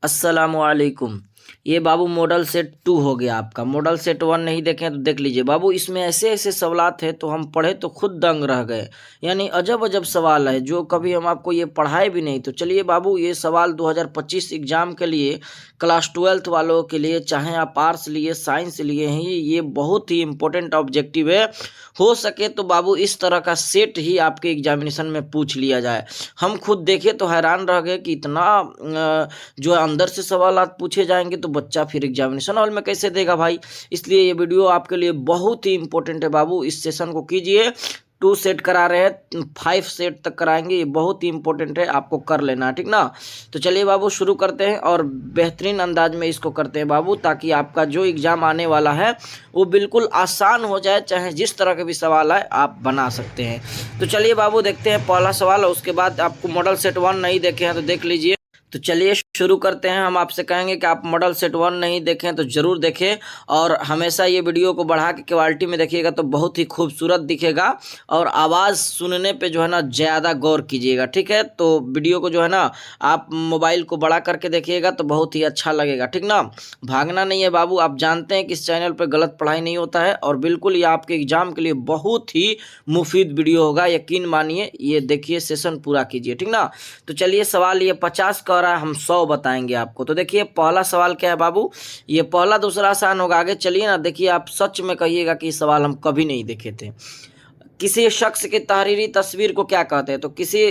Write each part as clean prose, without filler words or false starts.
अस्सलामुअलैकुम। ये बाबू model set 2 हो गया आपका। मॉडल सेट 1 नहीं देखे हैं तो देख लीजिए बाबू। इसमें ऐसे ऐसे सवालात है तो हम पढ़े तो खुद दंग रह गए। यानी अजब अजब सवाल है जो कभी हम आपको ये पढ़ाए भी नहीं। तो चलिए बाबू, ये सवाल 2025 एग्जाम के लिए, क्लास 12th वालों के लिए, चाहे आप आर्ट्स लिए साइंस लिए हैं, ये बहुत ही इंपॉर्टेंट ऑब्जेक्टिव है। हो सके तो बाबू इस तरह का सेट ही आपके एग्जामिनेशन में पूछ लिया जाए। हम खुद देखे तो हैरान रह गए कि इतना जो है अंदर से सवालात पूछे जाएंगे तो बच्चा फिर एग्जामिनेशन हॉल में कैसे देगा भाई। इसलिए ये वीडियो आपके लिए बहुत ही इंपॉर्टेंट है बाबू। इस सेशन को कीजिए। 2 सेट करा रहे हैं, 5 सेट तक कराएंगे। ये बहुत ही इंपॉर्टेंट है, आपको कर लेना है, ठीक ना। तो चलिए बाबू शुरू करते हैं और बेहतरीन अंदाज में इसको करते हैं बाबू, ताकि आपका जो एग्जाम आने वाला है वो बिल्कुल आसान हो जाए। चाहे जिस तरह के भी सवाल आए आप बना सकते हैं। तो चलिए बाबू देखते हैं पहला सवाल, और उसके बाद आपको मॉडल सेट 1 नहीं देखे हैं तो देख लीजिए। तो चलिए शुरू करते हैं। हम आपसे कहेंगे कि आप मॉडल सेट 1 नहीं देखें तो ज़रूर देखें, और हमेशा ये वीडियो को बढ़ा के क्वालिटी में देखिएगा तो बहुत ही खूबसूरत दिखेगा। और आवाज़ सुनने पे जो है ना ज़्यादा गौर कीजिएगा, ठीक है। तो वीडियो को जो है ना आप मोबाइल को बड़ा करके देखिएगा तो बहुत ही अच्छा लगेगा, ठीक ना। भागना नहीं है बाबू। आप जानते हैं कि इस चैनल पर गलत पढ़ाई नहीं होता है, और बिल्कुल ये आपके एग्जाम के लिए बहुत ही मुफीद वीडियो होगा, यकीन मानिए। ये देखिए, सेशन पूरा कीजिए, ठीक ना। तो चलिए सवाल ये 50 का रहा है, हम 100 बताएंगे आपको। तो देखिए पहला सवाल क्या है बाबू। ये पहला दूसरा आसान होगा, आगे चलिए ना। देखिए आप सच में कहिएगा कि सवाल हम कभी नहीं देखे थे। किसी शख्स की तहरीरी तस्वीर को क्या कहते हैं? तो किसी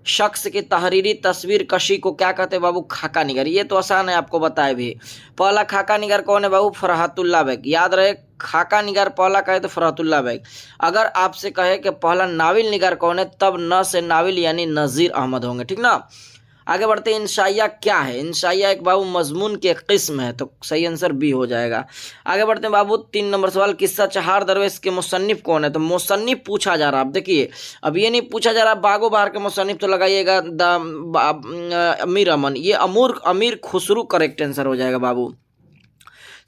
शख्स की तहरीरी तस्वीर कशी को क्या कहते हैं बाबू? खाका निगर। ये तो आसान है, आपको बताए भी। पहला खाका निगर कौन है बाबू? फरहतुल्लाह बेग। याद रहे, खाका निगर पहला कहे तो फरहतुल्लाह बेग। अगर आपसे कहे कि पहला नाविल निगर कौन है, तब न से नाविल यानी नज़ीर अहमद होंगे, ठीक ना। आगे बढ़ते हैं। इंशाइया क्या है? इंशाइया एक बाबू मजमून की एक किस्म है, तो सही आंसर बी हो जाएगा। आगे बढ़ते हैं बाबू। 3 नंबर सवाल, किस्सा चहार दरवेश के मुसन्निफ कौन है? तो मुसन्निफ पूछा जा रहा है। अब देखिए, अब ये नहीं पूछा जा रहा बागो बहार के मुसन्निफ, तो लगाइएगा अमीर अमन। ये अमीर खुसरू करेक्ट आंसर हो जाएगा बाबू।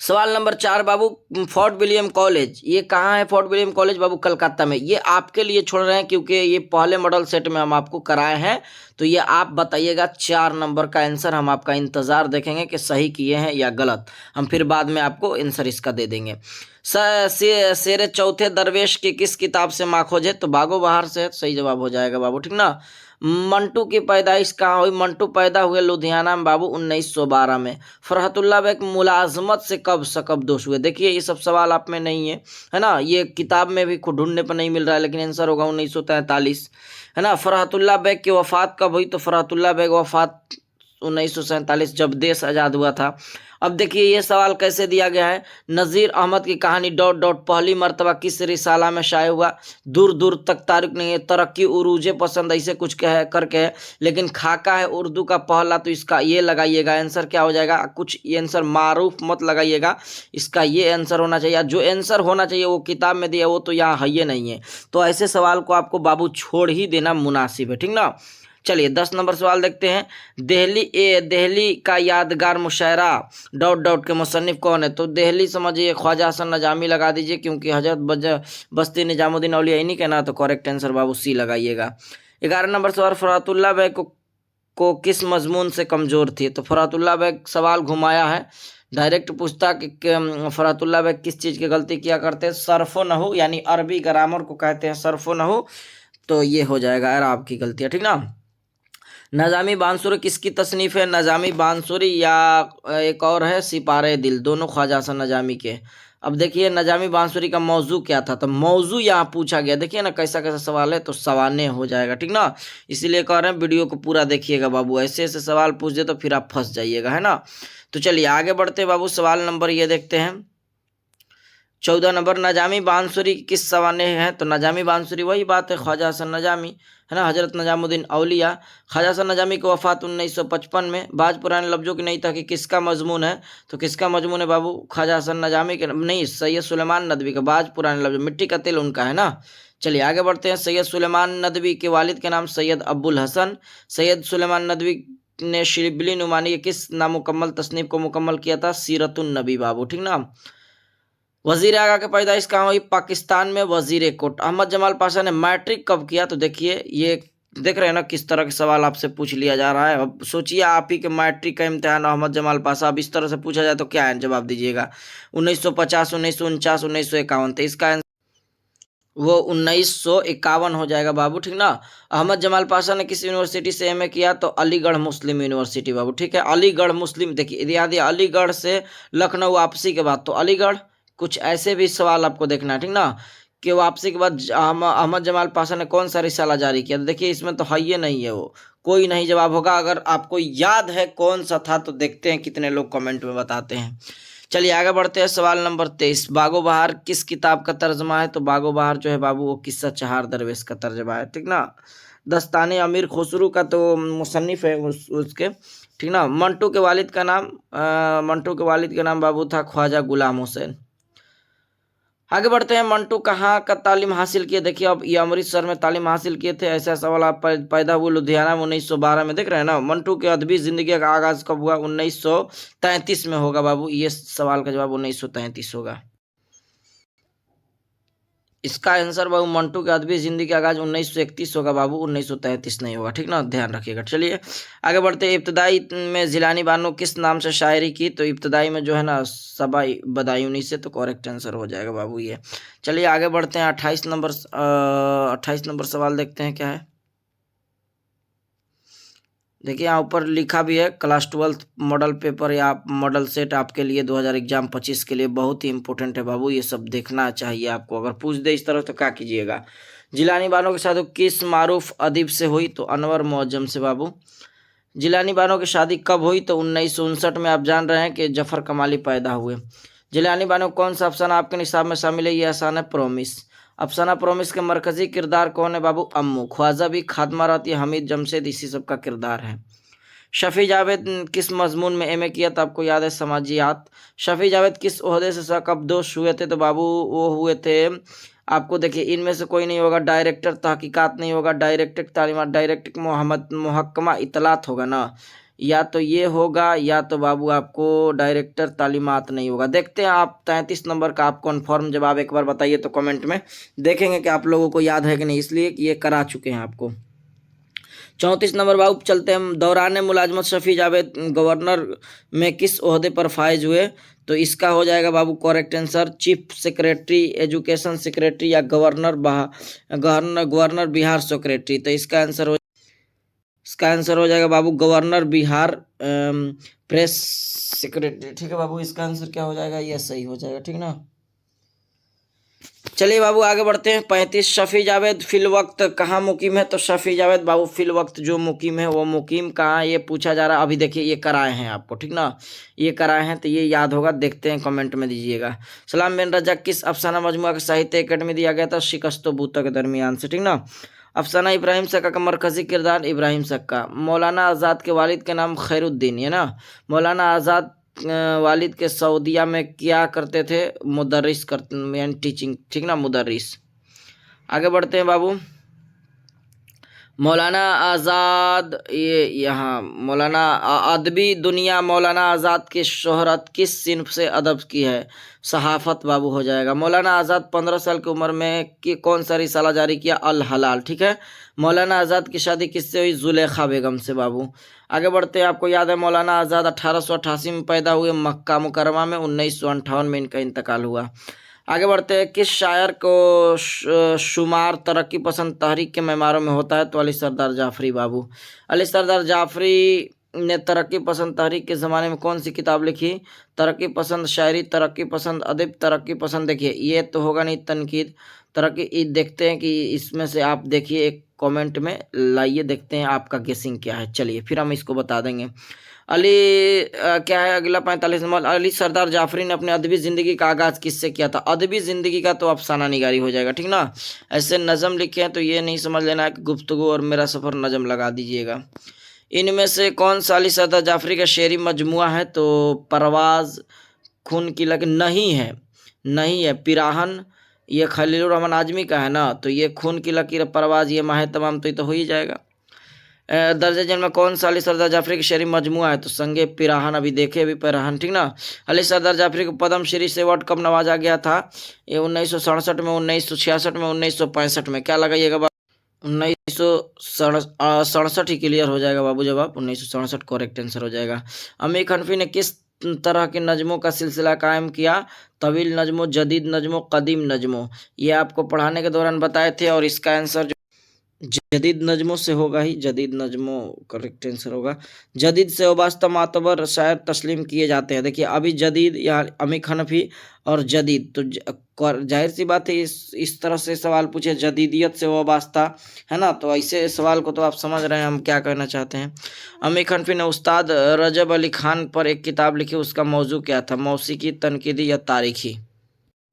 सवाल नंबर 4 बाबू, फोर्ट विलियम कॉलेज ये कहाँ है? फोर्ट विलियम कॉलेज बाबू कलकत्ता में। ये आपके लिए छोड़ रहे हैं क्योंकि ये पहले मॉडल सेट में हम आपको कराए हैं। तो ये आप बताइएगा 4 नंबर का आंसर। हम आपका इंतजार देखेंगे कि सही किए हैं या गलत। हम फिर बाद में आपको आंसर इसका दे देंगे। शेर चौथे दरवेश की किस किताब से माखोज है? तो बागो बहार से सही जवाब हो जाएगा बाबू, ठीक ना। मंटू की पैदाइश कहाँ हुई? मंटू पैदा हुए लुधियाना में बाबू 1912 में। फरहतुल्लाह बेग मुलाजमत से कब सकब दोष हुए? देखिए ये सब सवाल आप में नहीं है ना। ये किताब में भी खुद ढूंढने पर नहीं मिल रहा है, लेकिन आंसर होगा 1943, है ना। फरहतुल्लाह बेग की वफात कब हुई? तो फरहतुल्लाह बेग वफात 1947, जब देश आज़ाद हुआ था। अब देखिए ये सवाल कैसे दिया गया है। नज़ीर अहमद की कहानी डॉट डॉट पहली मर्तबा किस रिसाला में शाये हुआ? दूर दूर तक तारीख नहीं है, तरक्की उरूजे पसंद, ऐसे कुछ कह करके है। लेकिन खाका है उर्दू का पहला, तो इसका ये लगाइएगा। आंसर क्या हो जाएगा? कुछ ये आंसर मारूफ मत लगाइएगा, इसका ये आंसर होना चाहिए। जो आंसर होना चाहिए वो किताब में दिया, वो तो यहाँ है ही नहीं है। तो ऐसे सवाल को आपको बाबू छोड़ ही देना मुनासिब है, ठीक ना। चलिए 10 नंबर सवाल देखते हैं। दिल्ली का यादगार मुशायरा डॉट डॉट के मुसन्निफ कौन है? तो दिल्ली समझिए ख्वाजा हसन नजामी लगा दीजिए, क्योंकि हजरत बस्ती निजामुद्दीन औलिया इन्हीं के ना। तो करेक्ट आंसर बाबू सी लगाइएगा। 11 नंबर सवाल, फरातुल्लाह बेग को किस मजमून से कमजोर थी? तो फरातुल्लाह बेग सवाल घुमाया है, डायरेक्ट पूछता कि फरातुल्लाह बेग किस चीज़ की गलती किया करते हैं? सरफो नहू यानी अरबी ग्रामर को कहते हैं सरफो नहू। तो ये हो जाएगा यार आपकी गलती है, ठीक ना। नज़ामी बांसुरी किसकी तसनीफ़ है? नज़ामी बांसुरी या एक और है सिपारे दिल, दोनों ख्वाजा हसन नजामी के। अब देखिए नज़ामी बांसुरी का मौजू क्या था? तो मौजू यहाँ पूछा गया। देखिए ना कैसा कैसा सवाल है, तो सवाने हो जाएगा, ठीक ना। इसीलिए कह रहे हैं वीडियो को पूरा देखिएगा बाबू। ऐसे ऐसे सवाल पूछ दे तो फिर आप फंस जाइएगा, है ना। तो चलिए आगे बढ़ते हैं बाबू। सवाल नंबर ये देखते हैं 14 नंबर, नजामी बांसुरी किस सवाने हैं? तो नजामी बांसुरी वही बात है, ख्वाजा हसन नजामी, है ना, हजरत निजामुद्दीन औलिया। ख्वाजा हसन नजामी की वफात 1955 में। बाज पुराने लफ्जों की नहीं था कि किसका मजमून है? तो किसका मजमून है बाबू? ख्वाजा हसन नजामी के नहीं, सैयद सुलेमान नदवी का। बाज पुराने लफ्ज, मिट्टी का तेल उनका है ना। चलिए आगे बढ़ते हैं। सैयद सुलेमान नदवी के वालिद के नाम सैयद अब्बुल हसन। सैयद सुलेमान नदवी ने शिबली नुमानी के किस नामुकम्मल तसनीफ को मुकम्मल किया था? सीरतुन नबी बाबू, ठीक ना। वजीर आगा की पैदाइश कहाँ हुई? पाकिस्तान में, वजीर कोट। अहमद जमाल पाशा ने मैट्रिक कब किया? तो देखिए ये देख रहे हैं ना किस तरह के सवाल आपसे पूछ लिया जा रहा है। अब सोचिए आप ही के मैट्रिक का इम्तिहान अहमद जमाल पासा, अब इस तरह से पूछा जाए तो क्या है, जवाब दीजिएगा। 1950, 1949, 1951, तो इसका वो 1951 हो जाएगा बाबू, ठीक ना। अहमद जमाल पाशा ने किस यूनिवर्सिटी से एमए किया, तो अलीगढ़ मुस्लिम यूनिवर्सिटी बाबू, ठीक है। अलीगढ़ मुस्लिम, देखिए याद है अलीगढ़ से लखनऊ वापसी के बाद, तो अलीगढ़, कुछ ऐसे भी सवाल आपको देखना है, ठीक ना। कि वापसी के बाद अहमद जमाल पाशा ने कौन सा रिसाला जारी किया, तो देखिए इसमें तो है ये नहीं है, वो कोई नहीं जवाब होगा। अगर आपको याद है कौन सा था तो देखते हैं कितने लोग कमेंट में बताते हैं। चलिए आगे बढ़ते हैं। सवाल नंबर 23, बागो बहार किस किताब का तर्जमा है, तो बागो बहार जो है बाबू वो किस्सा चहार दरवेश का तर्जमा है, ठीक ना। दस्ताने अमीर खुसरू का तो मुसन्निफ है उसके, ठीक ना। मंटू के वालिद का नाम मंटू के वालिद का नाम बाबू था ख्वाजा गुलाम हुसैन। आगे बढ़ते हैं। मंटू कहाँ का तालीम हासिल किए, देखिए अब ये अमृतसर में तालीम हासिल किए थे, ऐसा सवाल आप पैदा हुए लुधियाना में 1912 में, देख रहे हैं ना। मंटू के अदबी जिंदगी का आगाज कब हुआ, 1933 में होगा बाबू, ये सवाल का जवाब 1933 होगा। इसका आंसर बाबू मंटू के अदबी जिंदगी का आगाज 1931 होगा बाबू, 1933 नहीं होगा, ठीक ना, ध्यान रखिएगा। चलिए आगे बढ़ते हैं। इब्तदाई में जिलानी बानो किस नाम से शायरी की, तो इब्तदाई में जो है ना सबाई बदायूनी से, तो करेक्ट आंसर हो जाएगा बाबू ये। चलिए आगे बढ़ते हैं। 28 नंबर सवाल देखते हैं क्या है। देखिए यहाँ ऊपर लिखा भी है, क्लास 12 मॉडल पेपर या मॉडल सेट आपके लिए 2000 एग्जाम 25 के लिए बहुत ही इंपॉर्टेंट है बाबू, ये सब देखना चाहिए आपको। अगर पूछ दे इस तरह तो क्या कीजिएगा। जिलानी बानो के साथ किस मारूफ अदीब से हुई, तो अनवर मुअज्जम से बाबू। जिलानी बानो की शादी कब हुई, तो 1959 में। आप जान रहे हैं कि जफर कमाली पैदा हुए। जिलानी बानो कौन सा अफसाना आपके निसाब में शामिल है, ये अफसाना प्रोमिस। अफसाना प्रोमिस के मरकजी किरदार कौन है बाबू, अम्मू। ख्वाजा भी, खात्मा राती, हमीद जमशेद, इसी सब का किरदार है। शफी जावेद किस मजमून में एमए किया, तो आपको याद है समाजियात। शफी जावेद किस ओहदे से सकबदोश हुए थे, तो बाबू वो हुए थे, आपको देखिए इनमें से कोई नहीं होगा। डायरेक्टर तहकीकात नहीं होगा, डायरेक्टर तालीमात, डायरेक्टर मोहम्मद मुहक्कमा इतलात होगा ना, या तो ये होगा या तो बाबू आपको डायरेक्टर तालीमात नहीं होगा। देखते हैं आप 33 नंबर का आप कन्फर्म जवाब एक बार बताइए, तो कमेंट में देखेंगे कि आप लोगों को याद है कि नहीं, इसलिए कि ये करा चुके हैं आपको। 34 नंबर बाबू चलते हैं। दौरान मुलाजमत शफी जावेद गवर्नर में किस ओहदे पर फायज हुए, तो इसका हो जाएगा बाबू correct answer chief secretary, education secretary, या गवर्नर बिहार सेक्रेटरी, तो इसका आंसर हो जाएगा बाबू गवर्नर बिहार प्रेस सेक्रेटरी, ठीक है बाबू। इसका आंसर क्या हो जाएगा, ये सही हो जाएगा, ठीक ना। चलिए बाबू आगे बढ़ते हैं। 35 शफी जावेद फिल वक्त कहाँ मुकीम है, तो शफी जावेद बाबू फिल वक्त जो मुकीम है वो मुकीम कहाँ, ये पूछा जा रहा है। अभी देखिए ये कराए हैं आपको, ठीक ना, ये कराए हैं तो ये याद होगा, देखते हैं कमेंट में दीजिएगा। सलाम बिन रजा किस अफसाना मजमुआ का साहित्य अकेडमी दिया गया था, शिकस्तो बूता के दरमियान से, ठीक ना। अफसाना इब्राहिम सक्का का मरकजी किरदार इब्राहिम सक्का। मौलाना आज़ाद के वालिद के नाम खैरुद्दीन, है ना। मौलाना आज़ाद वालिद के सऊदिया में क्या करते थे, मुदर्रिस करते यानी टीचिंग, ठीक ना, मुदर्रिस। आगे बढ़ते हैं बाबू। मौलाना आज़ाद, ये यहाँ मौलाना अदबी दुनिया मौलाना आज़ाद की शोहरत किस सिन्फ से अदब की है, सहाफ़त बाबू हो जाएगा। मौलाना आज़ाद 15 साल की उम्र में कि कौन सा रिसाला जारी किया, अल हलाल, ठीक है। मौलाना आज़ाद की शादी किससे हुई, जुलेखा बेगम से बाबू। आगे बढ़ते हैं। आपको याद है मौलाना आज़ाद 1888 में पैदा हुए, मक्का मुकरमा में 1958 में इनका इंतकाल हुआ। आगे बढ़ते हैं। किस शायर को शुमार तरक्की पसंद तहरीक के मेमारों में होता है, तो अली सरदार जाफरी बाबू। अली सरदार जाफरी ने तरक्की पसंद तहरीक के ज़माने में कौन सी किताब लिखी, तरक्की पसंद शायरी, तरक्की पसंद अदब, तरक्की पसंद, देखिए ये तो होगा नहीं तनकीद, तरक्की। देखते हैं कि इसमें से आप देखिए एक कमेंट में लाइए, देखते हैं आपका गेसिंग क्या है। चलिए फिर हम इसको बता देंगे। अली क्या है अगला 45 नंबर। अली सरदार जाफरी ने अपने अदबी ज़िंदगी का आगाज़ किससे किया था, अदबी ज़िंदगी का तो अफसाना निगारी हो जाएगा, ठीक ना। ऐसे नज़म लिखे हैं तो ये नहीं समझ लेना है कि गुफ्तगू और मेरा सफ़र नज़म लगा दीजिएगा। इनमें से कौन सा अली सरदार जाफरी का शेरी मजमुआ है, तो परवाज़, खून की लकीर, नहीं है पिराहन, ये खलीलुर रहमान आजमी का है ना, तो ये खून की लकीर, परवाज़, ये माह तमाम, तो ये तो हो ही जाएगा। दर्ज जन्म में कौन सा अली सरदार जाफरी की शेरी मजमुआ है, तो संगे पिराहन, अभी देखे अभी पिराहन, ठीक ना। अली सरदार जाफरी को पद्म श्री से अवार्ड कब नवाजा गया था, ये 1967 में, 1966 में, 1965 में, क्या लगाइएगा सड़सठ ही क्लियर हो जाएगा बाबू, जवाब 1967 करेक्ट आंसर हो जाएगा। अमीर हनफी ने किस तरह के नज़्मों का सिलसिला कायम किया? तवील नज़्मों, जदीद नज़्मों, कदीम नज़्मों। ये आपको पढ़ाने के दौरान बताए थे और इसका आंसर जदीद नज़्मों से होगा ही, जदीद नज़्मों करेक्ट आंसर होगा। जदीद से वाबस्ता मातबर शायर तस्लीम किए जाते हैं। देखिए अभी जदीद या अमी हनफी और जदीद, तो जाहिर सी बात है इस तरह से सवाल पूछे जदीदियत से वाबस्ता, है ना, तो ऐसे सवाल को तो आप समझ रहे हैं हम क्या कहना चाहते हैं। अमी हनफी ने उस्ताद रजब अली खान पर एक किताब लिखी, उसका मौजू क्या था? मौसीकी, तनकीदी या तारीखी?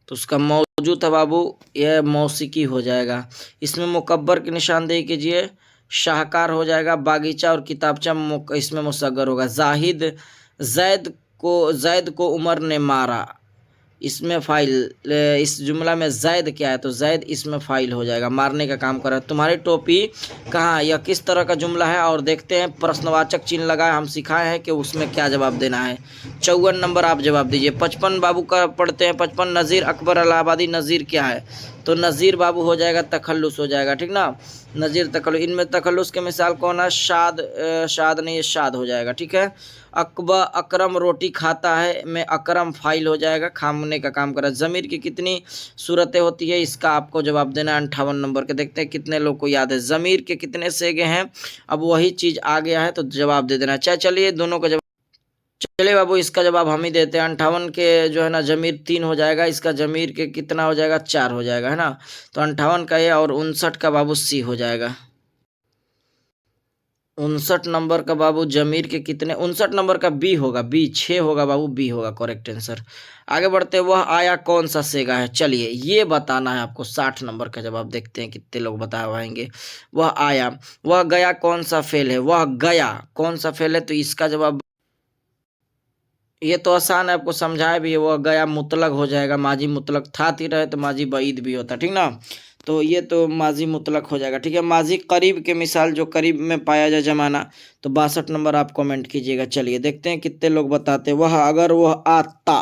तो उसका मौजू था बाबू यह मौसीकी हो जाएगा। इसमें मुकब्बर की निशानदेही कीजिए, शाहकार हो जाएगा, बागीचा और किताबचा इसमें मुसग्गर होगा। जैद को उमर ने मारा, इसमें फाइल, इस जुमला में जैद क्या है? तो जैद इसमें फाइल हो जाएगा, मारने का काम कर रहा है। तुम्हारी टोपी कहाँ, यह किस तरह का जुमला है? और देखते हैं प्रश्नवाचक चिन्ह लगाए, हम सिखाए हैं कि उसमें क्या जवाब देना है। 54 नंबर आप जवाब दीजिए। 55 बाबू का पढ़ते हैं। 55 नज़ीर अकबर इलाहाबादी, नज़ीर क्या है? तो नज़ीर बाबू हो जाएगा तखल्लुस हो जाएगा, ठीक ना, नज़ीर तखल्लुस। इनमें तखल्लुस के मिसाल कौन है? शाद नहीं, शाद हो जाएगा, ठीक है। अकरम रोटी खाता है में अकरम फाइल हो जाएगा, खामने का काम कर रहा है। ज़मीर की कितनी सूरतें होती है? इसका आपको जवाब देना है 58 नंबर के। देखते हैं कितने लोग को याद है। ज़मीर के कितने सेगे हैं? अब वही चीज़ आ गया है तो जवाब दे देना। चलिए दोनों का जवाब, चलिए बाबू इसका जवाब हम ही देते हैं। 58 के जो है ना जमीर 3 हो जाएगा, इसका जमीर के कितना हो जाएगा? 4 हो जाएगा, है ना। तो 58 का ये और 59 का बाबू सी हो जाएगा। 59 नंबर का बाबू जमीर के कितने? 59 नंबर का बी होगा, बी 6 होगा बाबू, बी होगा करेक्ट आंसर। आगे बढ़ते हैं। वह आया कौन सा सेगा है? चलिए ये बताना है आपको। 60 नंबर का जवाब देखते हैं कितने लोग बता पाएंगे। वह आया, वह गया कौन सा फेल है? वह गया कौन सा फेल है? तो इसका जवाब ये तो आसान है, आपको समझाया भी है। वह गया मुतलक हो जाएगा, माजी मुतलक था ही रहे तो माजी बईद भी होता, ठीक ना। तो ये तो माजी मुतलक हो जाएगा, ठीक है। माजी करीब के मिसाल जो करीब में पाया जाए जमाना, तो 62 नंबर आप कमेंट कीजिएगा। चलिए देखते हैं कितने लोग बताते। वह अगर वह आता,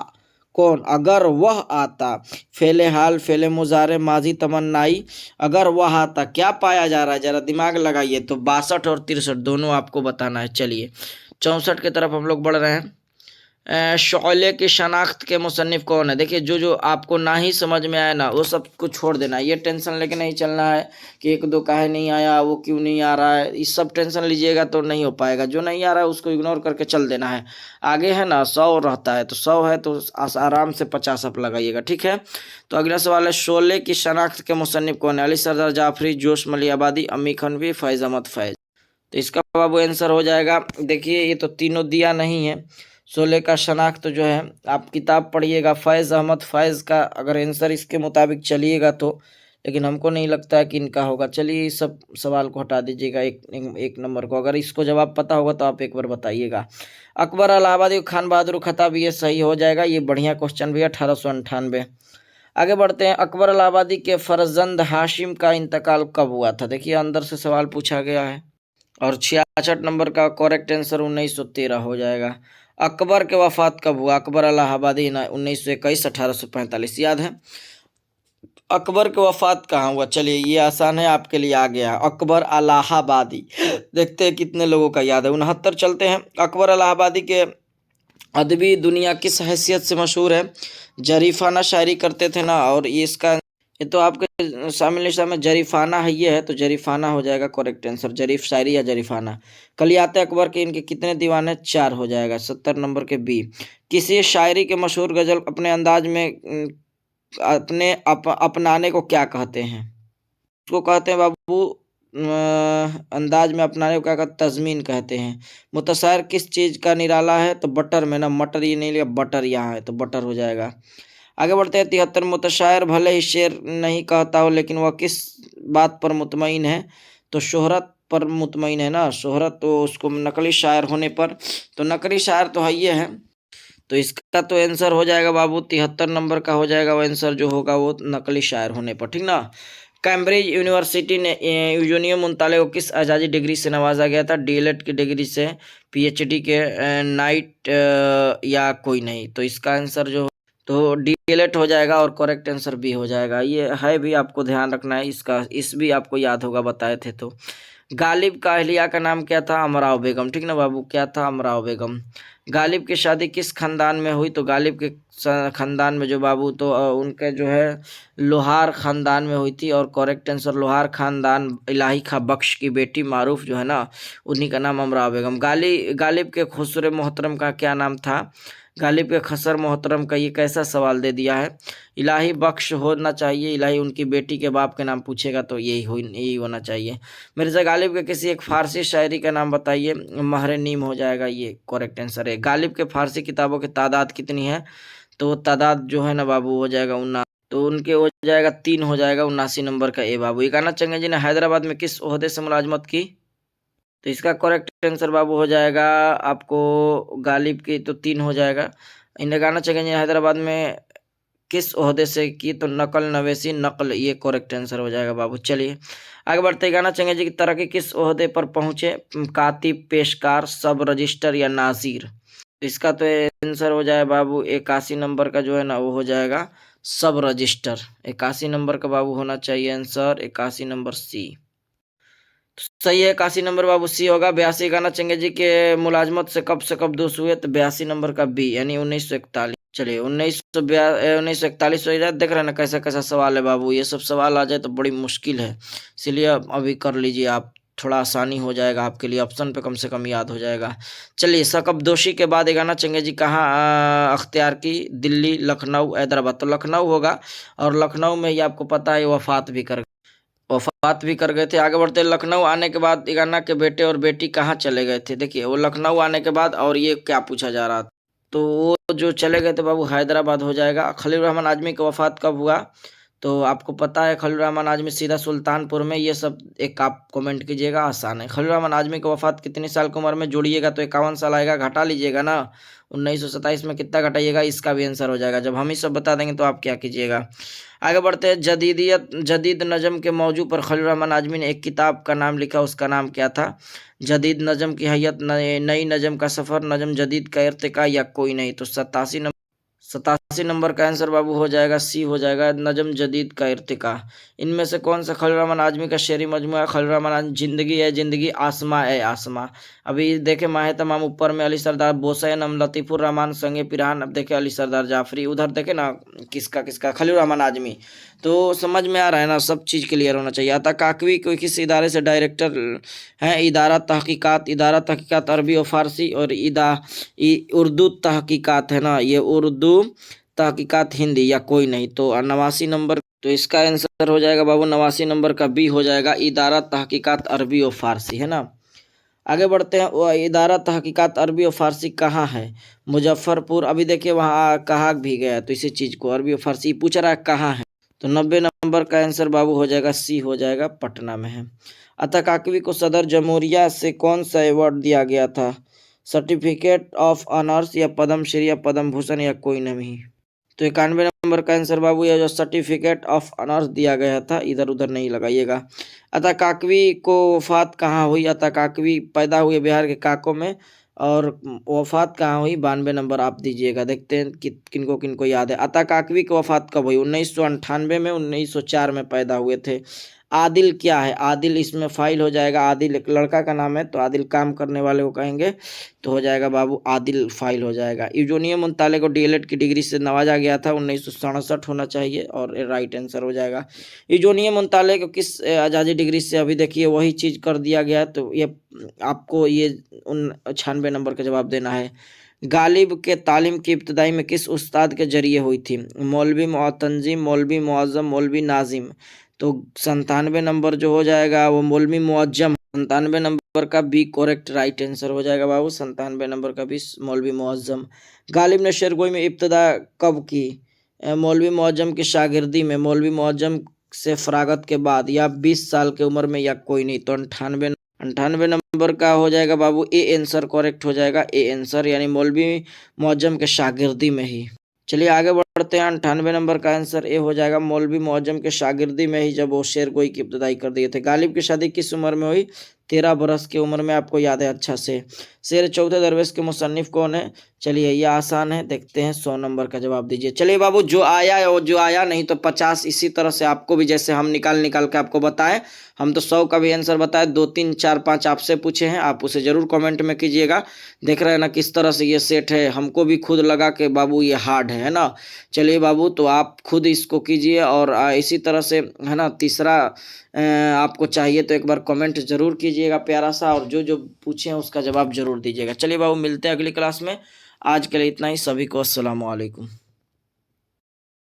कौन? अगर वह आता, फेले हाल, फेले मुजारे, माजी तमन्नाई। अगर वह आता क्या पाया जा रहा है? जरा दिमाग लगाइए। तो 62 और 63 दोनों आपको बताना है। चलिए 64 की तरफ हम लोग बढ़ रहे हैं। शौले की शनाख्त के मुसन्निफ कौन है? देखिए जो जो आपको ना ही समझ में आया ना वो सब को छोड़ देना, ये टेंशन लेके नहीं चलना है कि एक दो काहे नहीं आया, वो क्यों नहीं आ रहा है, इस सब टेंशन लीजिएगा तो नहीं हो पाएगा। जो नहीं आ रहा है उसको इग्नोर करके चल देना है। आगे है ना 100 रहता है, तो 100 है तो आराम से 50 आप लगाइएगा, ठीक है। तो अगला सवाल है, शोले की शनाख्त के मुसन्निफ कौन है? अली सरदार जाफरी, जोश मली आबादी, अमी खनवी, फैज़ अहमद फैज़। तो इसका बाबू आंसर हो जाएगा। देखिए ये तो तीनों दिया नहीं है। शोले का शनाख्त जो है आप किताब पढ़िएगा, फैज़ अहमद फैज़ का अगर आंसर इसके मुताबिक चलिएगा तो, लेकिन हमको नहीं लगता है कि इनका होगा। चलिए इस सब सवाल को हटा दीजिएगा। एक नंबर को अगर इसको जवाब पता होगा तो आप एक बार बताइएगा। अकबर इलाहाबादी, खान बहादुर खताब, ये सही हो जाएगा। ये बढ़िया क्वेश्चन भी है, 1898। आगे बढ़ते हैं। अकबर इलाहाबादी के फरजंद हाशिम का इंतकाल कब हुआ था? देखिए अंदर से सवाल पूछा गया है। और 66 नंबर का करेक्ट आंसर 1913 हो जाएगा। अकबर के वफात कब हुआ? अकबर इलाहाबादी 1921 1845, याद है। अकबर के वफात कहाँ हुआ? चलिए ये आसान है आपके लिए, आ गया अकबर इलाहाबादी। देखते हैं कितने लोगों का याद है। 69 चलते हैं। अकबर इलाहाबादी के अदबी दुनिया किस हैसियत से मशहूर है? जरीफाना शायरी करते थे ना, और ये इसका ये तो आपके शामिल लिस्ट में जरीफाना है, ये है तो जरीफाना हो जाएगा करेक्ट आंसर। जरीफ शायरी या जरीफाना। कलियात अकबर के इनके कितने दीवान है? 4 हो जाएगा। 70 नंबर के बी। किसी शायरी के मशहूर गजल अपने अंदाज में अपनाने को क्या कहते हैं? उसको कहते हैं बाबू अंदाज में अपनाने को क्या कहते? तजमीन कहते हैं। मुतशायर किस चीज़ का निराला है? तो बटर में ना, मटर ये नहीं लिया, बटर यहाँ है तो बटर हो जाएगा। आगे बढ़ते हैं। 73 मुतशायर भले ही शेर नहीं कहता हो लेकिन वह किस बात पर मुतमईन है? तो शोहरत पर मुतमईन है ना, शोहरत तो उसको नकली शायर होने पर, तो नकली शायर तो है ये है। तो इसका तो आंसर हो जाएगा बाबू 73 नंबर का हो जाएगा वो आंसर जो होगा वो नकली शायर होने पर, ठीक ना। कैम्ब्रिज यूनिवर्सिटी ने यूनियो मुंताले को किस एजाजी डिग्री से नवाजा गया था? डीएलएड की डिग्री से, पीएचडी के, नाइट या कोई नहीं। तो इसका आंसर जो तो डीएलएड हो जाएगा और करेक्ट आंसर बी हो जाएगा। ये है भी आपको ध्यान रखना है इसका, इस भी आपको याद होगा, बताए थे। तो गालिब का अहलिया का नाम क्या था? अमराव बेगम। ठीक ना बाबू, क्या था? अमराव बेगम। गालिब की शादी किस खानदान में हुई? तो गालिब के खानदान में जो बाबू, तो उनके जो है लोहार खानदान में हुई थी। और करेक्ट आंसर लोहार खानदान, इलाही खां बख्श की बेटी मारूफ जो है ना, उन्हीं का नाम अमराव बेगम। गालिब के खुसरे मोहतरम का क्या नाम था? गालिब के खसर मोहतरम का, ये कैसा सवाल दे दिया है? इलाही बख्श होना चाहिए, इलाही उनकी बेटी के बाप के नाम पूछेगा तो यही होना चाहिए। मिर्ज़ा गालिब के किसी एक फ़ारसी शायरी का नाम बताइए। महरे नीम हो जाएगा, ये करेक्ट आंसर है। गालिब के फ़ारसी किताबों की तादाद कितनी है? तो तादाद जो है ना बाबू हो जाएगा 79। तो उनके हो जाएगा 3 हो जाएगा, 79 नंबर का ए बाबू। ये कहना चंगे जी ने हैदराबाद में किस ओहदे से मुलाजमत की? तो इसका करेक्ट आंसर बाबू हो जाएगा आपको गालिब की, तो 3 हो जाएगा। इन्हें गाना चाहिए हैदराबाद में किस ओहदे से की? तो नकल नवेसी नकल, ये करेक्ट आंसर हो जाएगा बाबू। चलिए आगे बढ़ते, गाना चाहिए जी की तरक्की किस ओहदे पर पहुंचे? कातिब, पेशकार, सब रजिस्टर या नाजीर? इसका तो आंसर हो जाए बाबू 81 नंबर का जो है ना, वो हो जाएगा सब रजिस्टर। 81 नंबर का बाबू होना चाहिए आंसर, 81 नंबर सी। सही है, 81 नंबर बाबू सी होगा। 82 गाना चंगे जी के मुलाजमत से कब दोष हुए? तो 82 नंबर का बी, यानी 1941। चलिए 1941 हो जाए। देख रहे हैं ना कैसा कैसा सवाल है बाबू, ये सब सवाल आ जाए तो बड़ी मुश्किल है, इसलिए अभी कर लीजिए आप, थोड़ा आसानी हो जाएगा आपके लिए, ऑप्शन पे कम से कम याद हो जाएगा। चलिए सकब दोषी के बाद ये गाना चंगे जी कहाँ अख्तियार की? दिल्ली, लखनऊ, हैदराबाद। तो लखनऊ होगा, और लखनऊ में ही आपको पता है वफात भी कर गए थे। आगे बढ़ते, लखनऊ आने के बाद इगाना के बेटे और बेटी कहाँ चले गए थे? देखिए वो लखनऊ आने के बाद, और ये क्या पूछा जा रहा था, तो वो जो चले गए थे बाबू हैदराबाद हो जाएगा। खलील रहमान आजमी की वफात कब हुआ? तो आपको पता है खलील रहमान आजमी सीधा सुल्तानपुर में, ये सब एक आप कमेंट कीजिएगा, आसान है। खलील रहमान आजमी की वफात कितनी साल की उम्र में? जोड़िएगा तो 51 साल आएगा, घटा लीजिएगा ना 1927 में कितना घटाइएगा, इसका भी आंसर हो जाएगा। जब हम ही सब बता देंगे तो आप क्या कीजिएगा। आगे बढ़ते हैं, जदीद नज़म के मौजू पर खलील रहमान आजमी ने एक किताब का नाम लिखा, उसका नाम क्या था? जदीद नज़म की हैयत, नई नज़म का सफ़र, नज़म जदीद का इर्तिका, या कोई नहीं? तो 87 नंबर का आंसर बाबू हो जाएगा सी, हो जाएगा नजम जदीद का इर्तिका। इनमें से कौन सा खलील रहमान आजमी का शेरी मजमूआ है? खलील रहमान आजमी, जिंदगी है जिंदगी, आसमां है आसमां। अभी देखे माहे तमाम ऊपर में अली सरदार बोसैन, लतीफ़ुर रहमान, संगे पिरान। अब देखे अली सरदार जाफरी, उधर देखे ना किसका किसका? खलील रहमान आजमी। तो समझ में आ रहा है ना, सब चीज़ क्लियर होना चाहिए। अता काकवी कोई किस इदारे से डायरेक्टर हैं? इदारा तहकीकात अरबी और फ़ारसी, और उर्दू तहकीकात है ना, ये उर्दू तहकीकात हिंदी, या कोई नहीं? तो 89 नंबर, तो इसका आंसर हो जाएगा बाबू 89 नंबर का बी हो जाएगा, इदारा तहकीकात अरबी और फ़ारसी, है ना। आगे बढ़ते हैं, वो इदारा तहकीकात अरबी और फ़ारसी कहाँ है? मुजफ्फरपुर। अभी देखिए वहाँ कहा भी गया है, तो इसी चीज़ को अरबी और फ़ारसी पूछ रहा है कहाँ है, तो 90 नंबर का आंसर बाबू हो जाएगा सी, हो जाएगा पटना में है। अतः काकवी को सदर जमहूरिया से कौन सा अवार्ड दिया गया था? सर्टिफिकेट ऑफ ऑनर्स, या पद्म श्री, या पद्म भूषण, या कोई नहीं? तो 91 नंबर का आंसर बाबू यह जो सर्टिफिकेट ऑफ ऑनर्स दिया गया था, इधर उधर नहीं लगाइएगा। अतः काकवी को वफात कहाँ हुई? अतः काकवी पैदा हुए बिहार के काको में, और वफात कहाँ हुई? 92 नंबर आप दीजिएगा, देखते हैं कि किनको याद है। अतः काकवी की वफात कब हुई? 1998 में, 1904 में पैदा हुए थे। आदिल क्या है? आदिल इसमें फाइल हो जाएगा, आदिल एक लड़का का नाम है, तो आदिल काम करने वाले को कहेंगे, तो हो जाएगा बाबू आदिल फाइल हो जाएगा। यूजुनियम मुंताले को डीएलएड की डिग्री से नवाजा गया था, 1967 होना चाहिए, और राइट आंसर हो जाएगा। यूजुनियम मुंताले को किस आज़ादी डिग्री से? अभी देखिए वही चीज़ कर दिया गया, तो ये आपको ये 96 नंबर का जवाब देना है। गालिब के तालीम की इब्तदाई में किस उस्ताद के जरिए हुई थी? मौलवी तंजीम, मौलवी मुअज्जम, मौलवी नाजिम। तो 97 नंबर जो हो जाएगा वो मौलवी मुअज्जम, 97 नंबर का बी करेक्ट राइट आंसर हो जाएगा बाबू, 97 नंबर का बी मौलवी मुअज्जम। गालिब ने शेरगोई में इब्तदा कब की? मौलवी मुअज्जम की शागिर्दी में, मौलवी मुअज्जम से फरागत के बाद, या 20 साल की उम्र में, या कोई नहीं? तो 98 नंबर का हो जाएगा बाबू ए आंसर करेक्ट हो जाएगा, ए आंसर, यानी मौलवी मुअज्जम के शागिर्दी में ही। चलिए आगे पढ़ते हैं 98 नंबर का आंसर ए हो जाएगा। मौलवी मुअज्जम के शागिर्दी में ही जब वो शेर गोई की इब्तिदाई कर दिए थे। गालिब की शादी किस उम्र में हुई? 13 बरस की उम्र में, आपको याद है अच्छा से। शेर चौथे दरवेश के मुसन्निफ कौन है? चलिए ये आसान है, देखते हैं 100 नंबर का जवाब दीजिए। चलिए बाबू, जो आया और जो आया नहीं तो 50। इसी तरह से आपको भी, जैसे हम निकाल निकाल के आपको बताएं, हम तो 100 का भी आंसर बताए, 2 3 4 5 आपसे पूछे हैं, आप उसे जरूर कमेंट में कीजिएगा। देख रहे हैं ना किस तरह से ये सेट है, हमको भी खुद लगा के बाबू ये हार्ड है ना। चलिए बाबू, तो आप खुद इसको कीजिए और इसी तरह से है ना तीसरा आपको चाहिए तो एक बार कमेंट जरूर कीजिएगा प्यारा सा, और जो जो पूछे हैं उसका जवाब जरूर दीजिएगा। चलिए बाबू, मिलते हैं अगली क्लास में। आज के लिए इतना ही। सभी को अस्सलाम वालेकुम।